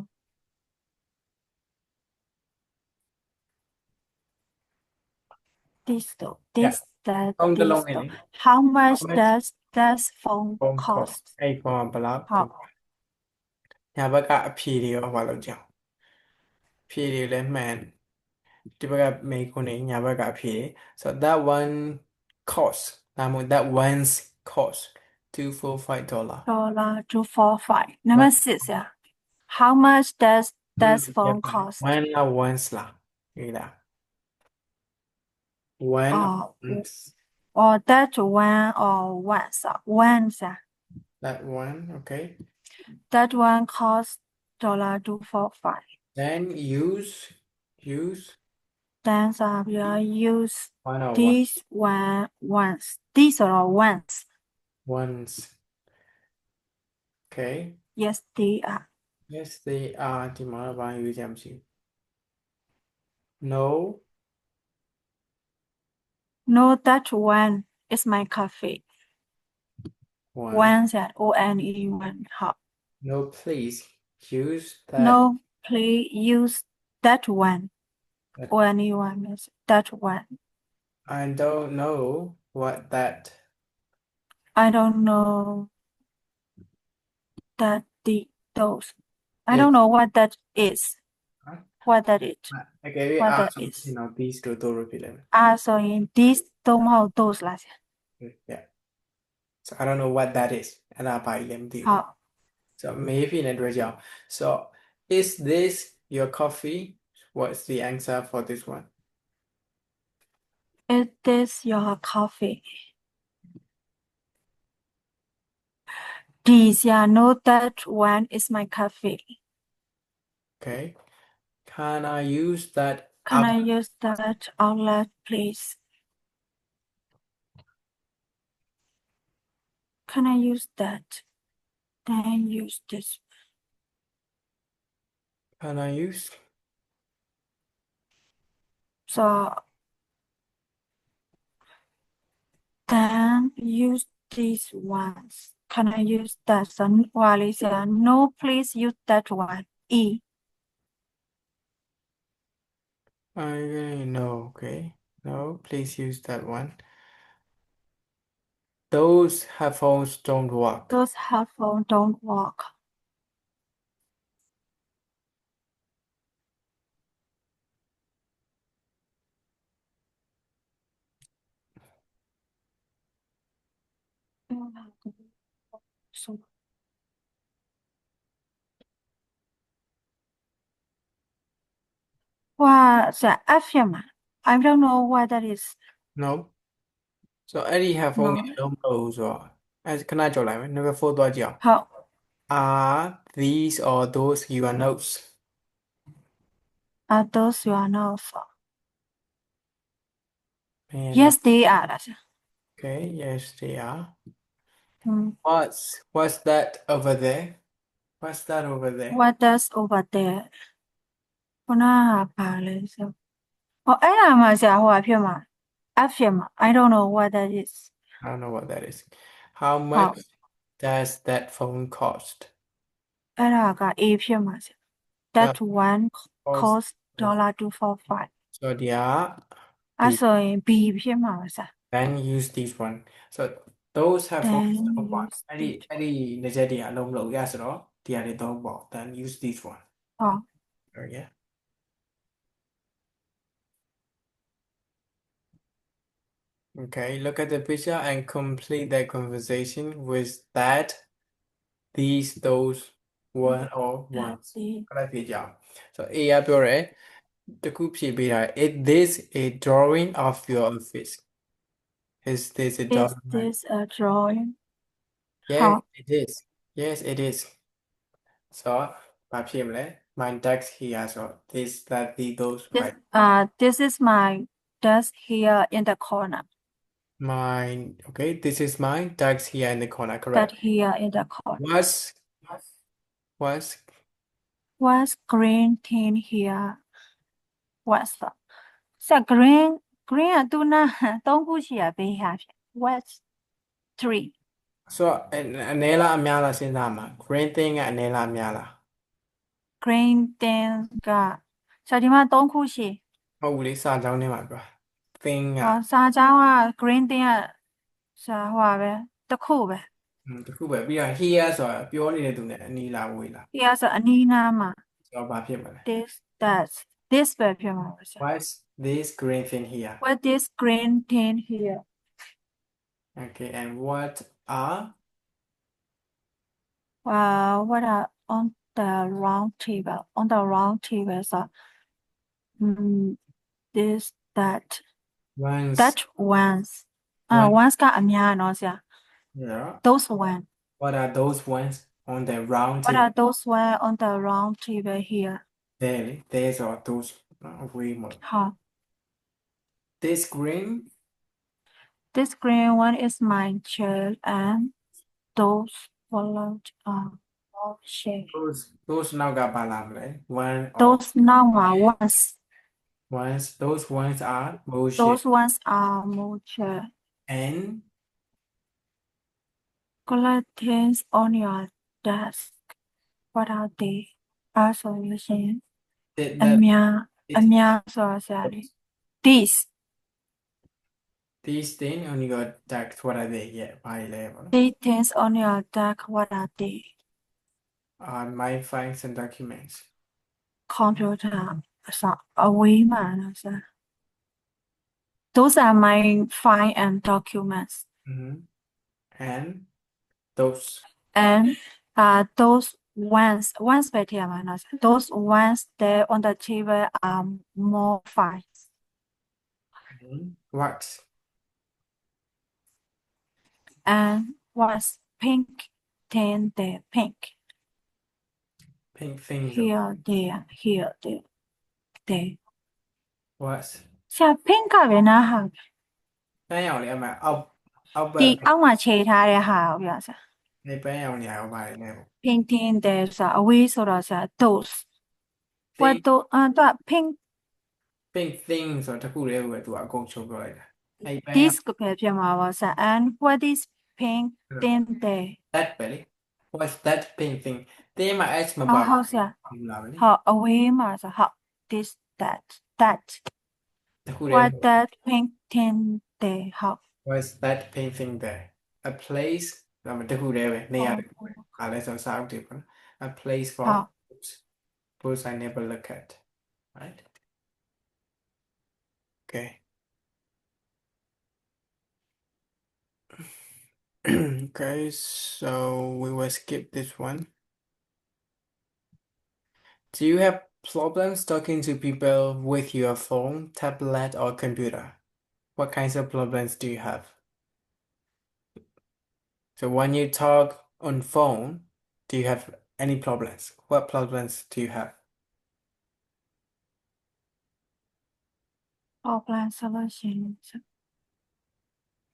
this though yeah this that ဖုန်းတစ် this လုံးနဲ့ though လေ how much how much does phone phone cost cost? အဲ့ဖုန်းကဘယ်လောက် ဟုတ် ညာဘက်ကအဖြေတွေရောဘာလို့ကြောင်ဖြေတွေလည်းမှန်ဒီဘက်ကမိန်းခွန်းနေညာဘက်ကအဖြေဆိုတော့ that one cost ဒါမှမဟုတ် that one's cost $245 $245 number 6 yeah. How much does phone cost? one လား once လားဒီလား one once or that one or once once that one okay that one costs $245 then use then we use one or one this one once this or once once okay yes they are yes they are ဒီမှာဘာရွေးချင်မရှိဘူး no no that one is my coffee one once at one one 好 no please use that no please use that one That- one is that one I don't know what that I don't know that those I Is. don't know what that is Huh? what that is အကယ်၍ what are that ဆို is ရင်တော့ these တို့လို့ဖြစ်လိမ့်မယ် so in these သုံးမဟုတ် those လားဆရာ yeah so I don't know what that is အဲ့ဒါဘာကြီးလဲမသိ ဟု ဘူး တ် so မေးဖြစ်နေတွေ့ကြအောင် so is this your coffee what's the answer for this one Is this your coffee? This yeah, no, that one is my coffee. okay can I use that Can I outlet? use that outlet, please? Can I use that? Then use this. Can I use So then use these ones. Can I use that? So Wally said, no, please use that one. E. no okay no please use that one those headphones don't work Those headphones don't work. So what's the FM? I don't know what that is. no so အဲ့ဒီ headphone တွေ No. လုံးမလို့ဆိုတော့အဲ့ခဏကြော်လိုက်မယ် number 4သွားကြည့်အောင် How? are these or those your notes Are those your notes? And Yes, they are လားဆရာ okay, yes, they are. Hmm. What's that over there? What's that over there? What does over there ခုနကပါလဲဆိုအဲ့ဒါမှဆရာဟိုဖြစ်မှာ F ဖြစ်မှာ I don't know what that is I don't know what that is. How ဟုတ် much does that phone cost? အဲ့ဒါက A ဖြစ်မှာဆရာ that one cost $245 So they are အဲ့ the ဆိုရင် B ဖြစ်မှာပါဆရာ then use this one. So those have then phones of one. use အဲ့ဒီ this လက်ချက်တွေအလုံးမလို့ရဆိုတော့ဒီဟာတွေသုံးပေါ့ then use this one. ဟုတ် Yeah. Okay, look at the picture and complete that conversation with that, these, those, one or ones. ခလိုက်ပြကြအောင် So A ကပြောတယ်တခုဖြည့်ပေးတာ Is this a drawing of your office? Is this a is drawing? this a drawing Yes, ဟုတ် it is. Yes, it is. So ဘာဖြစ်မလဲ My desk here. So this, that, the, those, this right? this is my desk here in the corner Mine. Okay, this is mine. Desk here in the corner. that Correct. here in the corner What's what's green thing here what's the ဆရာ green ကသူနာသုံးခုရှိရပေးရဖြစ် what's three So အနေလားအများလားစဉ်းစားမှာ green thing ကအနေလားအများလား green thing ကဆရာဒီမှာသုံးခုရှိ မဟုတ်ဘူးလေစာကြောင်းထဲမှာပြော thing က စာကြောင်းက green thing ကဆရာဟိုပါပဲတစ်ခုပဲ တခုပဲပြီးတော့ here ဆိုတာပြောနေတဲ့သူနဲ့အနီးလားဝေးလား ဒီကဆိုအနီးနားမှာ ဆိုတော့ဘာဖြစ်မလဲ this ပဲဖြစ်မှာပါဆရာ What's this green thing here? what this green thing here Okay, and what are what are on the round table on the round table ဆို this that ones? ones One. ones ကအများနော်ဆရာ Yeah. those one What are those ones on the round what table? are those one on the round table here There, there's or those way more. ဟုတ် This green, this green one is my chair and those followed more shade those နောက်ကဘာလာမလဲ one or those now are ones ones. Those ones are motion those ones are more chair and collect things on your desk what are they အဲ့ဆိုလို့ရှိရင် အ that များ it- အများဆိုဆရာလေး these these things on your desk. What are they? Yeah, by level. these things on your desk what are they On my files and documents. computer အစအဝေးမှာနော်ဆရာ those are my file and documents Mhm. And those and those ones ပဲထည့်ရမှာနော်ဆရာ those ones there on the table are more files what? and what's pink then there pink Pink things. here there there What? ဆရာ pink ကပဲနားဟာ ပန်းရောင်လေးအမအောက်ဘ ဒီ က် အောက်မှာခြေထားတဲ့ဟာကိုပြောဆရာ နေပန်းရောင်နေရာကိုပါတယ်နဲ့ပေါ့ painting there ဆိုတာအဝေးဆိုတော့ဆရာ those what those သူက pink pink thing ဆိုတော့တစ်ခုတည်းကိုပဲသူကအကုန်ချုပ်ပြောလိုက်တာအဲ့ပန်းရောင် this ကပဲဖြစ်မှာပါဆရာ and what is pink thing there that ပဲလေ what's that pink thing တင်းမှာ h မပါ ဟုတ်ဆရာ ဘူးလားပဲလေ ဟုတ်အဝေးမှာဆိုဟုတ် this that တစ်ခုတည်း what that pink thing there ဟုတ် what's that pink thing there a place ဒါမှတစ်ခုတည်းပဲနေရာတစ်ခုပဲအားလဲဆိုစာအုပ်တွေပေါ့နော် a place for ဟုတ် books I never look at right okay okay so we will skip this one. Do you have problems talking to people with your phone, tablet, or computer? What kinds of problems do you have? So when you talk on phone, do you have any problems? What problems do you have? problem solutions.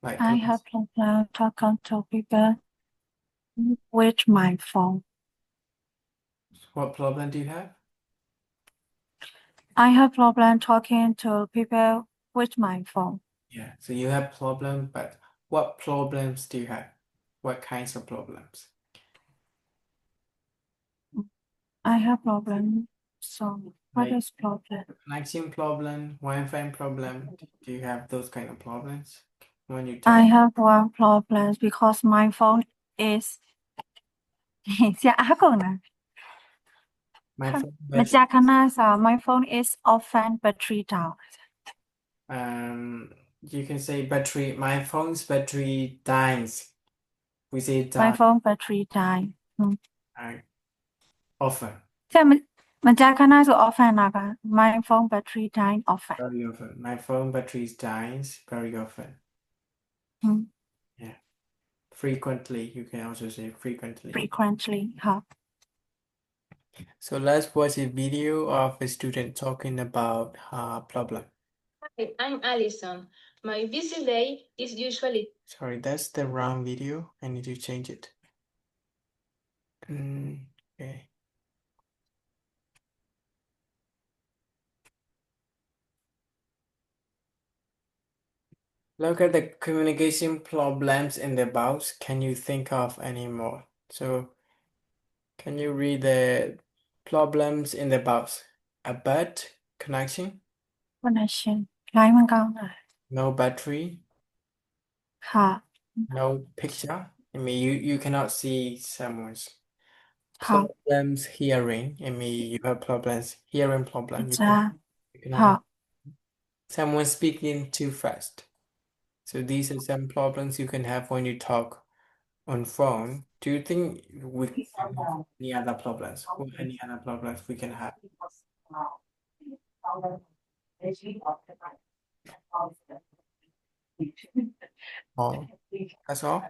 Like, I have problem talking to people with my phone. what problem do you have? I have problem talking to people with my phone. Yeah, so you have problem, but what problems do you have? What kinds of problems? I have problem. So what Like is problem? connection problem, Wi-Fi problem. Do you have those kind of problems when you I talk? have one problem because my phone is จะอ่ะก่อนนะ My phone มัน battery, จากข้างหน้าสาว my phone is often battery down. you can say battery. My phone's battery dies. We say My die phone battery die. often, ใช่มันจากข้างหน้าสู่ often นะคะ My phone battery die often. very often. My phone battery dies very often. อืม Yeah, frequently. You can also say frequently. frequently ค่ะ So let's watch a video of a student talking about problem. Hi, I'm Allison. My busy day is usually Sorry, that's the wrong video. I need to change it. Okay. Look at the communication problems in the box. Can you think of any more? So, can you read the problems in the box? A bad connection, connection ไลฟ์มันก้าวหน้า no battery, ค่ะ no picture. I mean, you cannot see someone's ค่ะ problems hearing. I mean, you have problems hearing problem. จะ You cannot ค่ะ someone speaking too fast. So these are some problems you can have when you talk on phone. Do you think we can have any other problems? What any other problems we can have? Oh, that's all?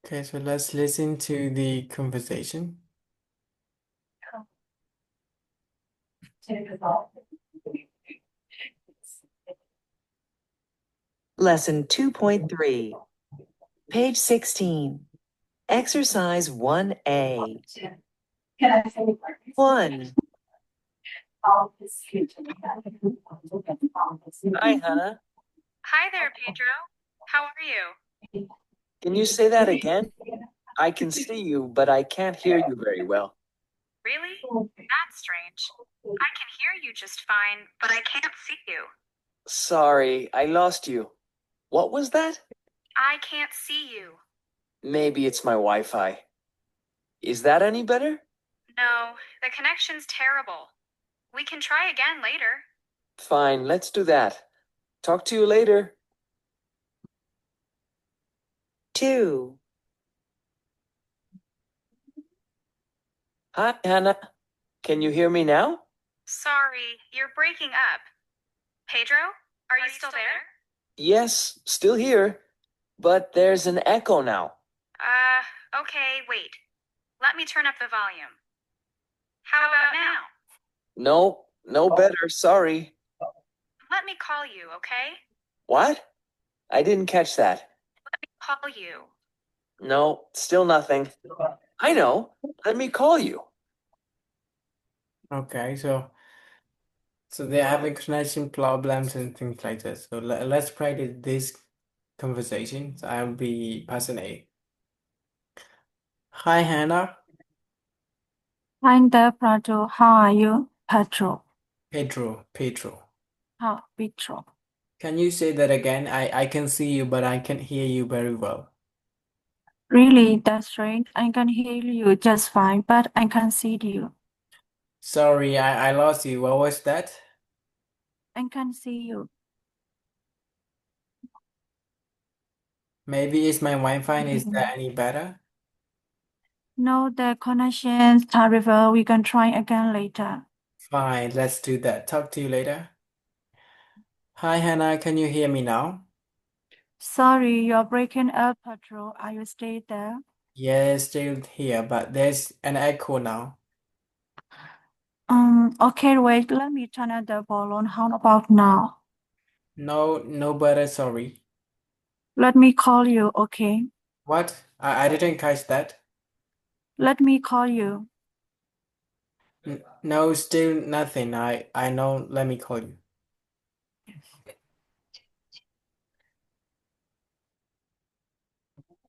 Okay, so let's listen to the conversation. Lesson 2.3, page 16. Exercise 1A. 1. Hi, Hannah. Hi there, Pedro. How are you? Can you say that again? I can see you, but I can't hear you very well. Really? That's strange. I can hear you just fine, but I can't see you. Sorry, I lost you. What was that? I can't see you. Maybe it's my Wi-Fi. Is that any better? No, the connection's terrible. We can try again later. Fine, let's do that. Talk to you later. 2. Hi, Hannah. Can you hear me now? Sorry, you're breaking up. Pedro, are you still there? Yes, still here. But there's an echo now. Okay, wait. Let me turn up the volume. How about now? No, no better, sorry. Let me call you, okay? What? I didn't catch that. Call you. No, still nothing. I know. Let me call you. Okay, so they're having connection problems and things like that. So let's practice this conversation. So I'll be person A. Hi, Hannah. Hi there, Pedro. How are you, Pedro? Pedro. How, Pedro? Can you say that again? I can see you, but I can't hear you very well. Really, that's strange. I can hear you just fine, but I can't see you. Sorry, I lost you. What was that? I can't see you. Maybe it's my Wi-Fi. Is that any better? No, the connection's terrible. We can try again later. Fine, let's do that. Talk to you later. Hi, Hannah. Can you hear me now? Sorry, you're breaking up, Pedro. Are you stay there? Yes, still here, but there's an echo now. Okay, wait, let me turn up the volume. How about now? No better, sorry. Let me call you, okay? What? I didn't catch that. Let me call you. No, still nothing. I know. Let me call you.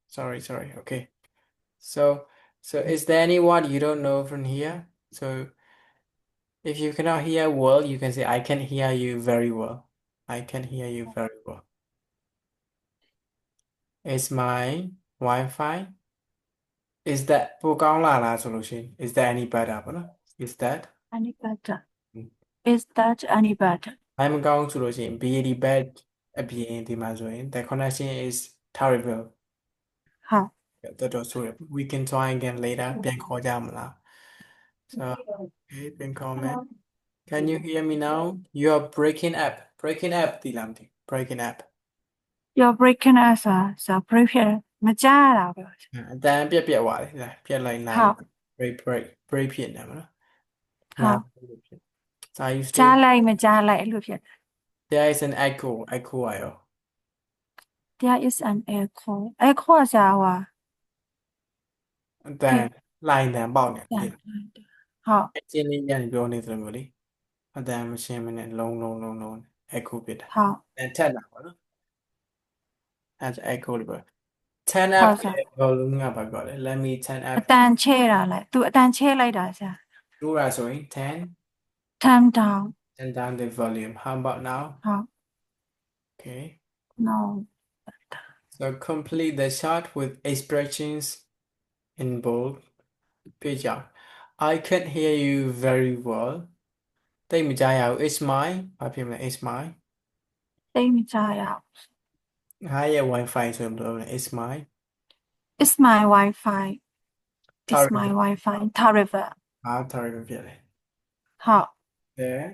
Sorry. Okay. So is there anyone you don't know from here? So if you cannot hear well, you can say I can hear you very well. I can hear you very well. Is my Wi-Fi? Is that ပိုကောင်းလာလားဆိုလို့ရှိရင် is that any better ပေါ့နော် is that Any better? Is that any better? ဘိုင်းမကောင်းဆိုလို့ရှိရင် very bad အပြင်ဒီမှာဆိုရင် the connection is terrible 好，တော်တော်ဆိုရ we can try again later ပြန်ခေါ်ကြမလား so okay ပြန်ခေါ်မယ် can you hear me now you are breaking up ဒီလားမသိ breaking up you're breaking us, so prepare. မကြားရတာပဲ အတန်းပြက်သွားတယ်လားပြက်လိုက် ဟုတ် break ဖြစ်နေမှာနော် ဟု now တ် so are you ကြား still လိုက်မကြားလိုက်အဲ့လိုဖြစ်တယ် there is an echo อ่ะရော There is an echo. Echo ကစားဟွာ အတန်းလိုင်းတန်းပေါက်နေ တန် တယ် ဟုတ် အချင်းလေးပြန်ပြောနေသလိုမျိုးလေအတန်းမရှင်းမနဲ့လုံး echo ဖြစ်တာ ဟုတ် and turn up ပေါ့နော် as echo လို့ပြော turn ဟု up တ်ဆရာ volume ကဘာပြောလဲ let me turn အ up တန်ချဲတာလေသူအတန်ချဲလိုက်တာဆရာ do တာဆိုရင် turn down turn down the volume how about now ဟုတ် okay no so complete the chart with expressions in bold page out I can't hear you very well တိတ်မကြားရဘူး it's my ဘာဖြစ်မလဲ it's my သိပ်မကြားရဘူး ငါရဲ့ Wi-Fi ဆိုရင်ဘယ်လိုလဲ it's my It's my Wi-Fi It's my terrible Wi-Fi terrible ဘာ terrible ဖြစ်လဲ ဟုတ် there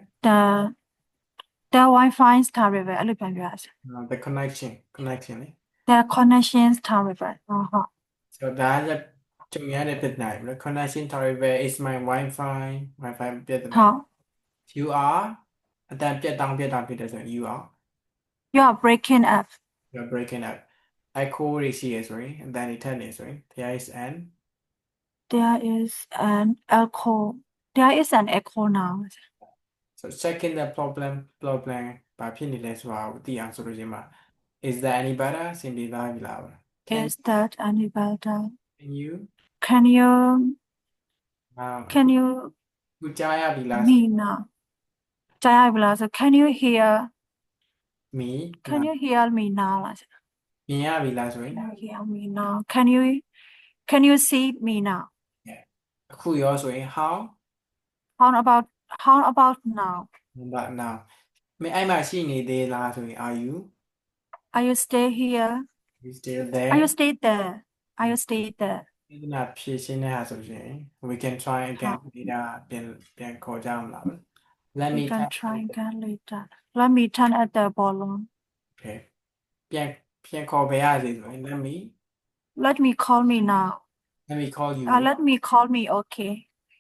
the Wi-Fi is terrible အဲ့လိုပြန်ပြောရဆရာ the connection လေ The connection is terrible ဟုတ် so ဒါကကြုံရတဲ့ပြဿနာပဲ connection terrible is my Wi-Fi ပြဿနာ ဟုတ် you are အတန်ပြတ်တောင်းဖြစ်တယ်ဆိုရင် you are You are breaking up you're breaking up echo တွေရှိရဆိုရင် and then it turn နေဆိုရင် there is an There is an echo There is an echo now so checking the problem ဘာဖြစ်နေလဲဆိုတာကိုသိအောင်ဆိုလို့ရှိရင်မှာ is there any better အဆင်ပြေသားပြီလား Is that any better can you Can you now ခုကြားရပြီလား me now ကြားရပြီလားဆို Can you hear me Can you hear me now လားဆရာ မြင်ရပြီလားဆိုရင် Can you hear me now Can you see me now အခုရောဆိုရင် how How about now but now မင်းအဲ့မှာရှိနေသေးလားဆိုရင် are you Are you stay here you still there Are you stay there Are you stay there ဒီနာဖြည့်ရှင်းတဲ့ဟာဆိုရင် we can try again ဒီဒါပြန်ခေါ်ကြမလား let We me can try try again later Let me turn at the volume okay ပြန်ခေါ်ပေးရစီဆိုရင် Let me call me now let me call you Let me call me okay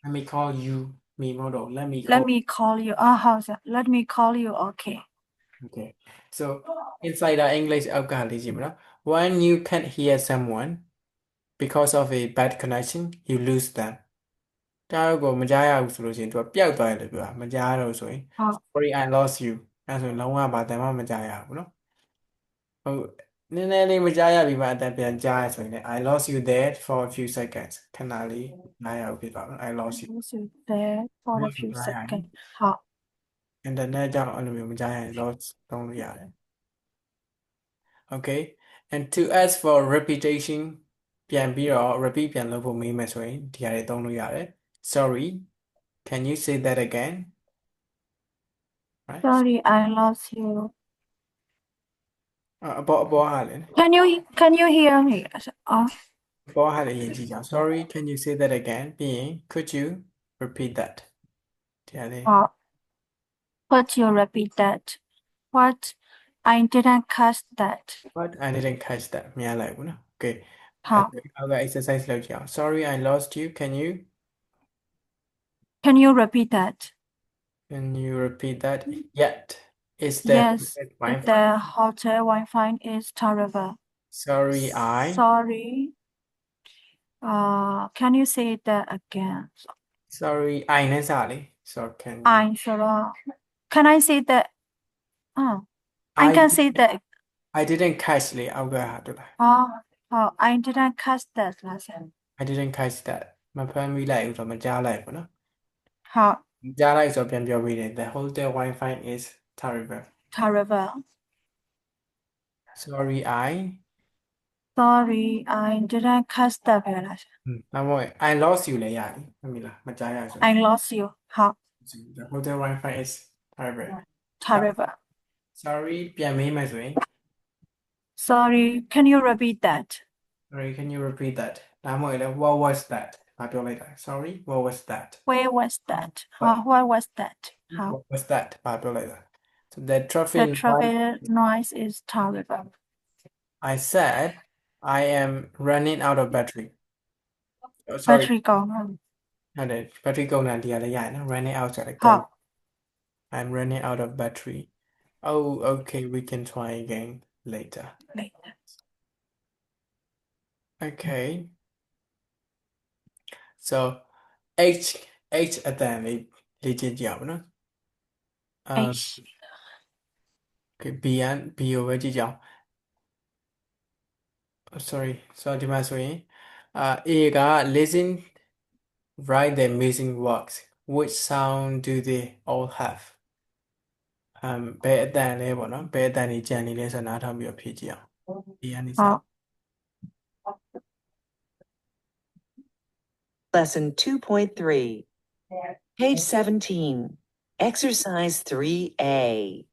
let me call you me မဟုတ်တော့ let me Let call me call you how's that Let me call you okay okay so inside our English အောက်ကလေးကြည့်မနော် when you can't hear someone because of a bad connection you lose them တားကိုမကြားရဘူးဆိုလို့ရှိရင်သူကပျောက်သွားတယ်လို့ပြောတာမကြားရတော့ဆိုရင် ဟုတ် sorry I lost you အဲဆိုရင်လုံးဝဘာတမ်းမှမကြားရဘူးเนาะဟုတ်နည်းနည်းလေးမကြားရပြီမှအတန်ပြန်ကြားရဆိုရင်လည်း I lost you there for a few seconds ခဏလေးနားရအောင်ဖြစ်သွားတယ် I lost you Was you there for a few seconds ဟုတ် internet ကြောင့်အဲ့လိုမျိုးမကြားရရင် lost သုံးလို့ရတယ် okay and to ask for repetition ပြန်ပြီးတော့ repeat ပြန်လုပ်ဖို့မေးမယ်ဆိုရင်ဒီဟာတွေသုံးလို့ရတယ် sorry can you say that again right Sorry I lost you အပေါ်ဟာလေ Can you hear me အပေါ်ဟာလေအရင်ကြည့်ကြအောင် sorry can you say that again ပြီးရင် could you repeat that ဒီဟာလေး Could you repeat that What I didn't catch that. What? I didn't catch that မရလိုက်ဘူးနော် Okay ဟုတ် နောက်က exercise လုပ်ကြည့်အောင် Sorry I lost you Can you repeat that? can you repeat that Yet is the Yes, Wi-Fi the hotel Wi-Fi is terrible. Sorry I Sorry. Can you say that again? Sorry I နဲ့စလေ so can you I saw. Can I say that? Oh, I I can say that. I didn't catch လေအောက်ကဟာတူလား I didn't catch that lesson. I didn't catch that မဖမ်းမိလိုက်ဘူးဆိုတော့မကြားလိုက်ဘူးနော် ဟုတ် မကြားလိုက်ဆိုတော့ပြန်ပြောပေးတယ် The hotel Wi-Fi is terrible terrible. Sorry I Sorry, I didn't catch that ပဲလား နောက်မို့ I lost you လည်းရတယ်မမီလားမကြားရဆို I lost you. ဟုတ် The hotel Wi-Fi is terrible terrible. Sorry ပြန်မေးမယ်ဆိုရင် Sorry, can you repeat that? Sorry can you repeat that နောက်မို့လည်း What was that ဘာပြောလိုက်တာ Sorry what was that Where was that? What was that? How? What was that ဘာပြောလိုက်တာ So the The traffic noise traffic noise is terrible. I said I am running out of battery Oh, sorry Battery ကောင်းတယ် ဟုတ်တယ် battery ကုန်တာဒီကလည်းရတယ်နော် running out ဆိုတယ် ဟု ကုန် တ် I'm running out of battery Oh okay we can try again later Okay so H အတန်လေးလေ့ကျင့်ကြည့်အောင်နော် H okay B က B ကိုပဲကြည့်ကြအောင် sorry ဒီမှာဆိုရင် A က listen write the amazing works which sound do they all have ဘယ်အတန်လဲပေါ့နော်ဘယ်အတန်တွေကြံနေလဲဆိုတော့နားထောင်ပြီးတော့ဖြည့်ကြည့်အောင် B ကနေစ ဟုတ် Lesson 2.3, page 17, exercise 3A.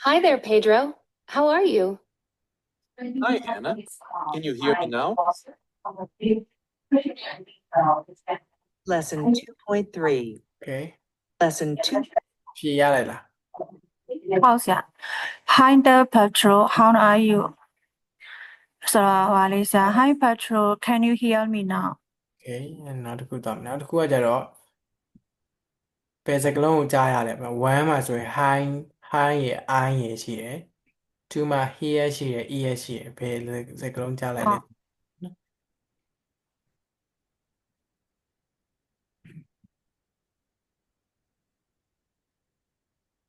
Hi there, Pedro. How are you? Hi, Anna. Can you hear me now? Lesson 2.3, Okay lesson 2. ဖြည့်ရလိုက်လား ဟုတ်ဆရာ Hi there Petrol how are you ဆိုတော့ဟာလေးဆရာ Hi Petrol can you hear me now Okay နောက်တစ်ခုတော့နောက်တစ်ခုကကြတော့ဘယ်စကားလုံးကိုကြားရလဲ1မှာဆိုရင် hi ရယ် I ရယ်ရှိတယ်2မှာ here ရှိတယ် e ရယ်ရှိတယ်ဘယ်စကားလုံးကြားလိုက်လဲ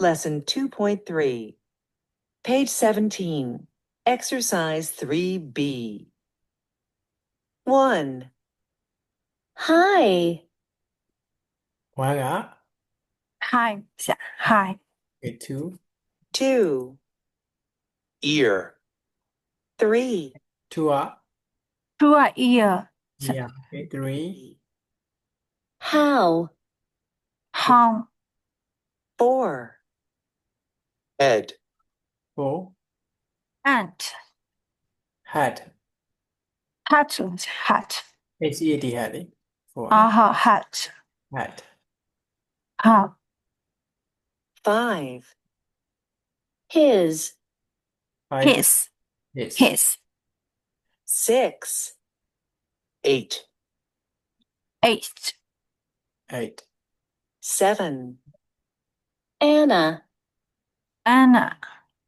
Lesson 2.3, page 17, exercise 3B. 1, Hi. 1က Hi ဆရာ Hi okay 2 2, Ear. 3, 2က Two are ear yeah okay 3 How? how 4, Head. 4 ant hat hat hat HEAT hat လေ4ဟုတ် hat hat ဟုတ် 5, His. 5 his his 6, 8. 8 8 7, Anna. Anna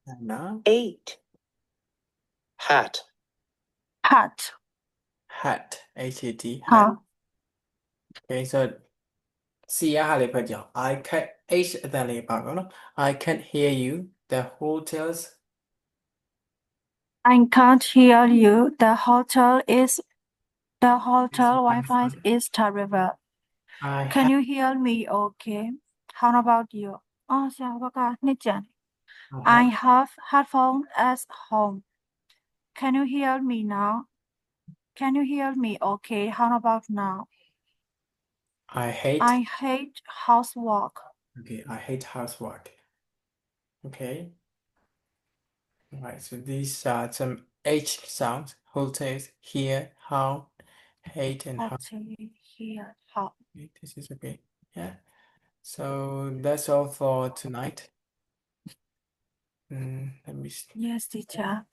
Anna 8, Hat. hat hat HAT ဟု hat တ် okay so C ရဟာလေးဖတ်ကြအောင် I can't H အတန်လေးပါတော့နော် I can't hear you the hotels I can't hear you the hotel Wi-Fi is terrible I Can you hear me okay How about you ဆရာဘက်ကနှစ်ကြံ I have headphones at home Can you hear me now Can you hear me okay How about now I hate I hate housework okay I hate housework okay alright so these are some H sounds hotels here how hate and how okay here how okay, this is okay yeah so that's all for tonight Let me see. Yes, teacher.